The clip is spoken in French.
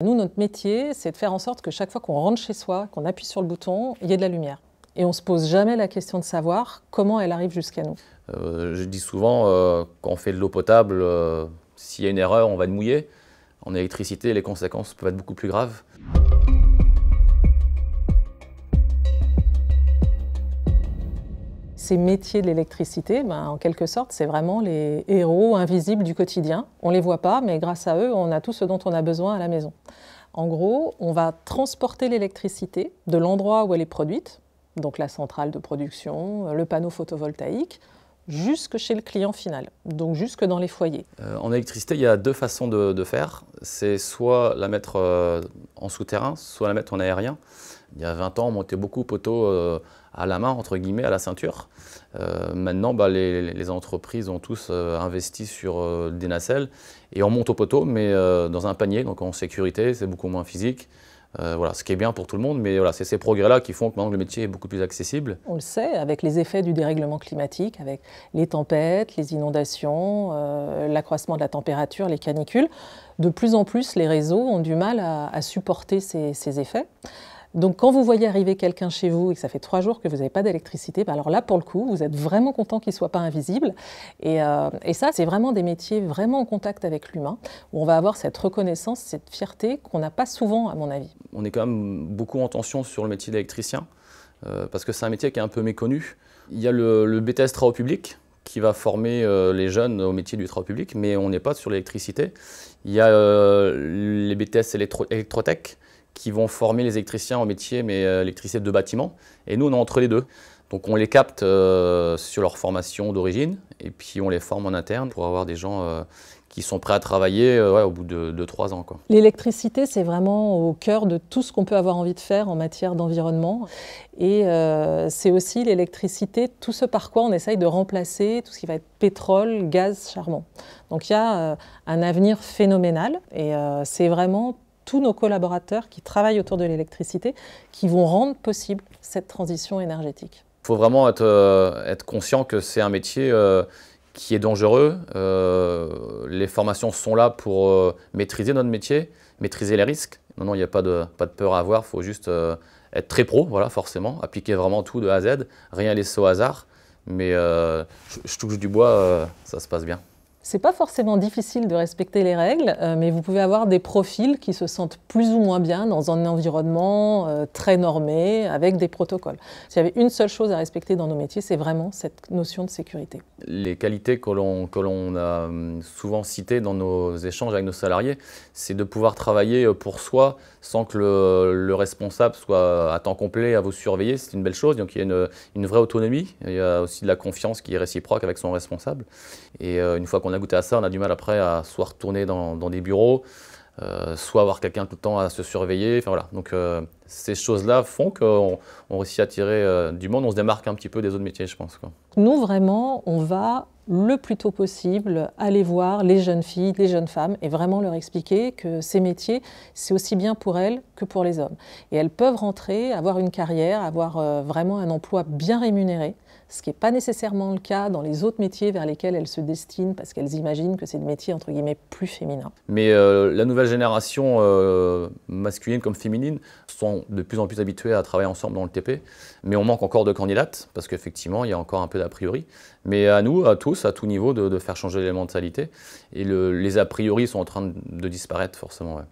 Nous, notre métier, c'est de faire en sorte que chaque fois qu'on rentre chez soi, qu'on appuie sur le bouton, il y ait de la lumière. Et on ne se pose jamais la question de savoir comment elle arrive jusqu'à nous. Je dis souvent, quand on fait de l'eau potable, s'il y a une erreur, on va être mouillé. En électricité, les conséquences peuvent être beaucoup plus graves. Ces métiers de l'électricité, en quelque sorte, c'est vraiment les héros invisibles du quotidien. On ne les voit pas, mais grâce à eux, on a tout ce dont on a besoin à la maison. En gros, on va transporter l'électricité de l'endroit où elle est produite, donc la centrale de production, le panneau photovoltaïque, jusque chez le client final, donc jusque dans les foyers. En électricité, il y a deux façons de faire. C'est soit la mettre en souterrain, soit la mettre en aérien. Il y a 20 ans, on montait beaucoup poteaux à la main, entre guillemets, à la ceinture. Maintenant, les entreprises ont tous investi sur des nacelles et on monte au poteau, mais dans un panier, donc en sécurité, c'est beaucoup moins physique. Voilà, ce qui est bien pour tout le monde, mais voilà, c'est ces progrès-là qui font que maintenant le métier est beaucoup plus accessible. On le sait, avec les effets du dérèglement climatique, avec les tempêtes, les inondations, l'accroissement de la température, les canicules, de plus en plus les réseaux ont du mal à supporter ces effets. Donc quand vous voyez arriver quelqu'un chez vous et que ça fait 3 jours que vous n'avez pas d'électricité, alors là pour le coup vous êtes vraiment content qu'il ne soit pas invisible. Et ça c'est vraiment des métiers vraiment en contact avec l'humain, où on va avoir cette reconnaissance, cette fierté qu'on n'a pas souvent à mon avis. On est quand même beaucoup en tension sur le métier d'électricien, parce que c'est un métier qui est un peu méconnu. Il y a le BTS Travaux publics qui va former les jeunes au métier du travaux public, mais on n'est pas sur l'électricité. Il y a les BTS électrotech, qui vont former les électriciens au métier, mais électricité de bâtiment. Et nous, on est entre les deux. Donc on les capte sur leur formation d'origine, et puis on les forme en interne pour avoir des gens qui sont prêts à travailler au bout de 3 ans. L'électricité, c'est vraiment au cœur de tout ce qu'on peut avoir envie de faire en matière d'environnement. Et c'est aussi l'électricité, tout ce par quoi on essaye de remplacer tout ce qui va être pétrole, gaz, charbon. Donc il y a un avenir phénoménal, et c'est vraiment tous nos collaborateurs qui travaillent autour de l'électricité qui vont rendre possible cette transition énergétique. Il faut vraiment être conscient que c'est un métier qui est dangereux. Les formations sont là pour maîtriser notre métier, maîtriser les risques. Non, il n'y a pas de peur à avoir, il faut juste être très pro, voilà, forcément, appliquer vraiment tout de A à Z, rien laisser au hasard. Mais je touche du bois, ça se passe bien. C'est pas forcément difficile de respecter les règles, mais vous pouvez avoir des profils qui se sentent plus ou moins bien dans un environnement très normé, avec des protocoles. S'il y avait une seule chose à respecter dans nos métiers, c'est vraiment cette notion de sécurité. Les qualités que l'on a souvent citées dans nos échanges avec nos salariés, c'est de pouvoir travailler pour soi sans que le responsable soit à temps complet à vous surveiller. C'est une belle chose, donc il y a une vraie autonomie. Il y a aussi de la confiance qui est réciproque avec son responsable. Et une fois qu'on a goûté à ça, on a du mal après à soit retourner dans des bureaux, soit avoir quelqu'un tout le temps à se surveiller. Enfin, voilà. Donc ces choses-là font qu'on réussit à attirer du monde, on se démarque un petit peu des autres métiers, je pense. Nous, vraiment, on va le plus tôt possible aller voir les jeunes filles, les jeunes femmes et vraiment leur expliquer que ces métiers, c'est aussi bien pour elles que pour les hommes. Et elles peuvent rentrer, avoir une carrière, avoir vraiment un emploi bien rémunéré, ce qui n'est pas nécessairement le cas dans les autres métiers vers lesquels elles se destinent parce qu'elles imaginent que c'est des métiers entre guillemets plus féminins. Mais la nouvelle génération, masculine comme féminine, sont de plus en plus habituées à travailler ensemble dans le TP. Mais on manque encore de candidates parce qu'effectivement, il y a encore un peu d'a priori. Mais à nous, à tous, à tout niveau, de faire changer les mentalités. Et les a priori sont en train de disparaître forcément. Ouais.